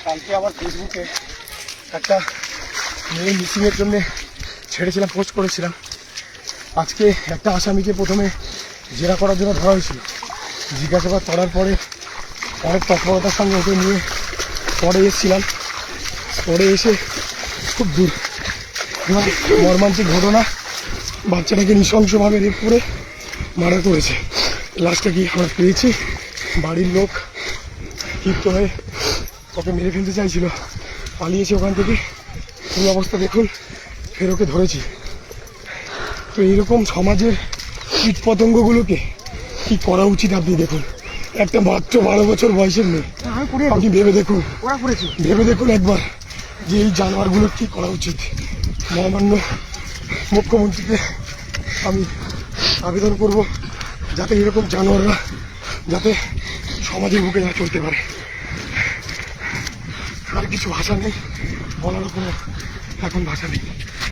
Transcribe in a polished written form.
কালকে আবার ফেসবুকে একটা মেয়ে মিসিংয়ের জন্যে ছেড়েছিলাম, পোস্ট করেছিলাম। আজকে একটা আসামিকে প্রথমে জেরা করার জন্য ধরা হয়েছিল। জিজ্ঞাসাবাদ করার পরে অনেক তৎপরতার সঙ্গে ওকে নিয়ে পরে এসেছিলাম। পরে এসে খুব মর্মান্তিক ঘটনা, বাচ্চাটাকে নৃশংসভাবে রেপ করে মার্ডার করেছে। লাস্টে গিয়ে আমরা পেয়েছি, বাড়ির লোক ক্ষিপ্ত হয়ে ওকে মেরে ফেলতে চাইছিল, পালিয়েছে ওখান থেকে। এই অবস্থা দেখুন, ফের ওকে ধরেছি। তো এইরকম সমাজের কীট পতঙ্গগুলোকে কী করা উচিত আপনি দেখুন। একটা মাত্র 12 বছর বয়সের মেয়ে, আপনি ভেবে দেখুন একবার যে এই জানোয়ারগুলোর কী করা উচিত। মহামান্য মুখ্যমন্ত্রীকে আমি আবেদন করব যাতে এরকম জানোয়াররা যাতে সমাজের বুকে না চলতে পারে। আর কিছু ভাষা নেই, বলারও কোনো এখন ভাষা নেই।